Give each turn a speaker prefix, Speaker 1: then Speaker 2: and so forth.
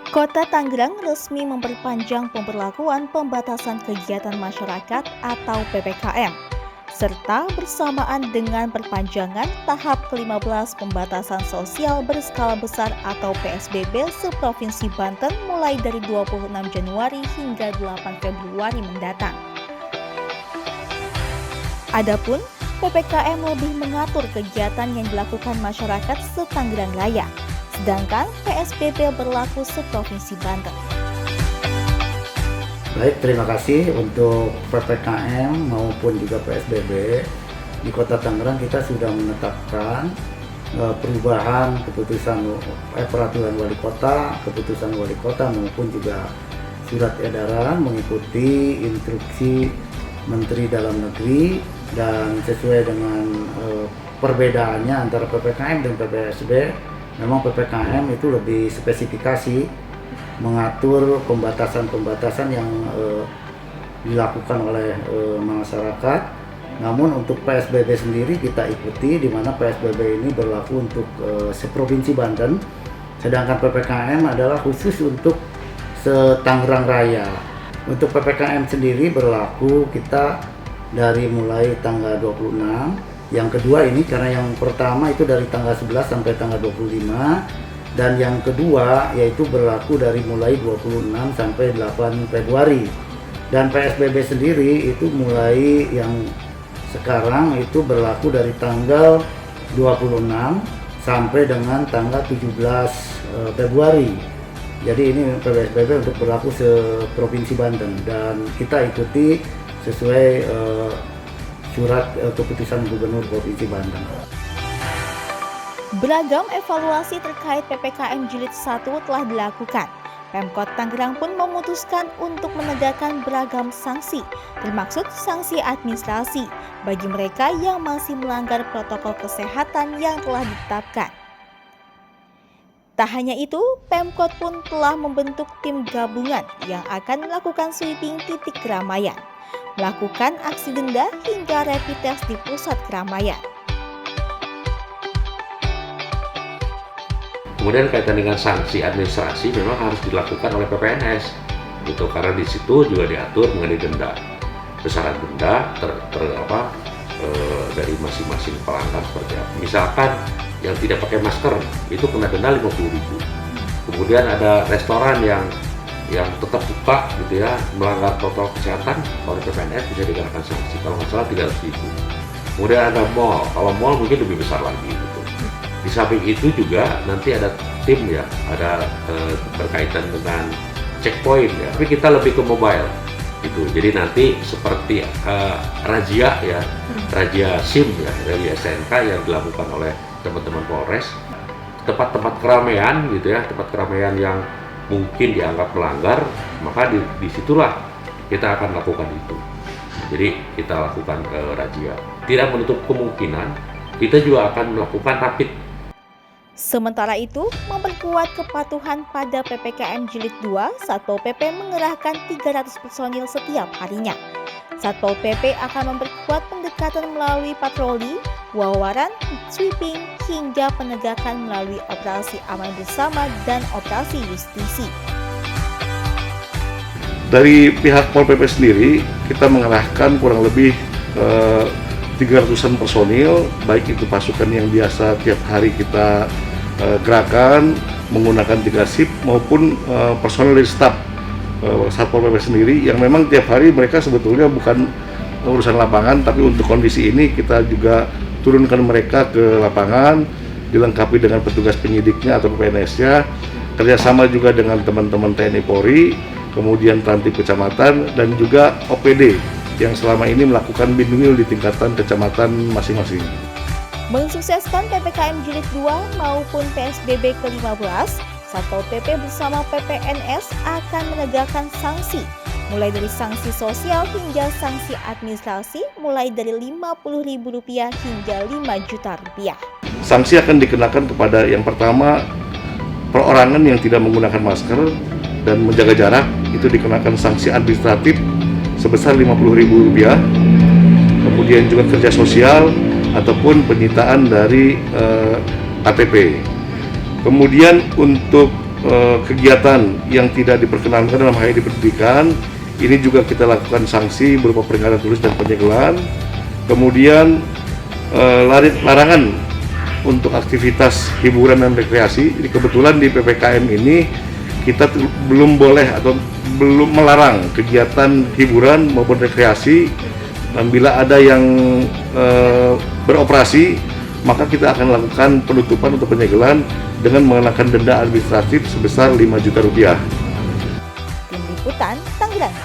Speaker 1: Kota Tangerang resmi memperpanjang pemberlakuan pembatasan kegiatan masyarakat atau PPKM, serta bersamaan dengan perpanjangan tahap ke-15 pembatasan sosial berskala besar atau PSBB seprovinsi Banten mulai dari 26 Januari hingga 8 Februari mendatang. Adapun PPKM lebih mengatur kegiatan yang dilakukan masyarakat se-Tangerang Raya, sedangkan PSBB berlaku seprovinsi Banten.
Speaker 2: Baik, terima kasih untuk PPKM maupun juga PSBB. Di Kota Tangerang kita sudah menetapkan perubahan peraturan wali kota, keputusan wali kota maupun juga surat edaran mengikuti instruksi Menteri Dalam Negeri, dan sesuai dengan perbedaannya antara PPKM dan PPSB. Memang PPKM itu lebih spesifikasi mengatur pembatasan-pembatasan yang dilakukan oleh masyarakat. Namun untuk PSBB sendiri kita ikuti, di mana PSBB ini berlaku untuk seprovinsi Banten, sedangkan PPKM adalah khusus untuk se-Tangerang Raya. Untuk PPKM sendiri berlaku kita dari mulai tanggal 26. Yang kedua ini karena yang pertama itu dari tanggal 11 sampai tanggal 25, dan yang kedua yaitu berlaku dari mulai 26 sampai 8 Februari. Dan PSBB sendiri itu mulai yang sekarang itu berlaku dari tanggal 26 sampai dengan tanggal 17 Februari. Jadi ini PSBB untuk berlaku seprovinsi Banten, dan kita ikuti sesuai surat keputusan Gubernur Provinsi Banten.
Speaker 1: Beragam evaluasi terkait PPKM Jilid 1 telah dilakukan. Pemkot Tangerang pun memutuskan untuk menegakkan beragam sanksi, termasuk sanksi administrasi bagi mereka yang masih melanggar protokol kesehatan yang telah ditetapkan. Tak hanya itu, Pemkot pun telah membentuk tim gabungan yang akan melakukan sweeping titik keramaian, melakukan aksi denda hingga rapid test di pusat keramaian.
Speaker 3: Kemudian kaitan dengan sanksi administrasi memang harus dilakukan oleh PPNS, gitu, karena di situ juga diatur mengenai denda, besaran denda dari masing-masing pelanggar seperti apa. Misalkan yang tidak pakai masker itu kena denda 50.000. Kemudian ada restoran yang tetap buka gitu ya, melanggar protokol kesehatan oleh PPNS bisa dikenakan sanksi, kalau nggak salah 300.000. Kemudian ada mall, kalau mall mungkin lebih besar lagi gitu. Di samping itu juga nanti ada tim ya, ada berkaitan dengan checkpoint ya, tapi kita lebih ke mobile gitu. Jadi nanti seperti razia ya, razia SIM ya dari STNK yang dilakukan oleh teman-teman Polres, tempat-tempat keramaian gitu ya, tempat keramaian yang mungkin dianggap melanggar, maka disitulah kita akan lakukan itu. Jadi kita lakukan razia. Tidak menutup kemungkinan kita juga akan melakukan rapid.
Speaker 1: Sementara itu, memperkuat kepatuhan pada PPKM Jilid 2, Satpol PP mengerahkan 300 personil setiap harinya. Satpol PP akan memperkuat pendekatan melalui patroli, wawaran, sweeping, hingga penegakan melalui operasi aman bersama dan operasi justisi.
Speaker 4: Dari pihak Pol PP sendiri, kita mengerahkan kurang lebih 300-an personil, baik itu pasukan yang biasa tiap hari kita gerakan menggunakan 3 shift maupun personil dari staf Satpol PP sendiri yang memang tiap hari mereka sebetulnya bukan urusan lapangan, tapi untuk kondisi ini kita juga turunkan mereka ke lapangan, dilengkapi dengan petugas penyidiknya atau PPNS-nya, kerjasama juga dengan teman-teman TNI Polri, kemudian Transtip Kecamatan, dan juga OPD yang selama ini melakukan binwil di tingkatan kecamatan masing-masing.
Speaker 1: Mensukseskan PPKM Jilid 2 maupun PSBB ke-15, Satpol PP bersama PPNS akan menegakkan sanksi, mulai dari sanksi sosial hingga sanksi administrasi, mulai dari Rp50.000 hingga Rp5 juta.
Speaker 4: Sanksi akan dikenakan kepada yang pertama, perorangan yang tidak menggunakan masker dan menjaga jarak, itu dikenakan sanksi administratif sebesar Rp50.000. Kemudian juga kerja sosial ataupun penyitaan dari KTP. Kemudian untuk kegiatan yang tidak diperkenankan dalam hal ini pendidikan, ini juga kita lakukan sanksi berupa peringatan tulis dan penyegelan. Kemudian larangan untuk aktivitas hiburan dan rekreasi. Jadi kebetulan di PPKM ini kita belum boleh atau belum melarang kegiatan hiburan maupun rekreasi. Dan bila ada yang beroperasi, maka kita akan lakukan penutupan atau penyegelan dengan mengenakan denda administratif sebesar 5 juta rupiah.
Speaker 1: Tim Liputan, Tangerang.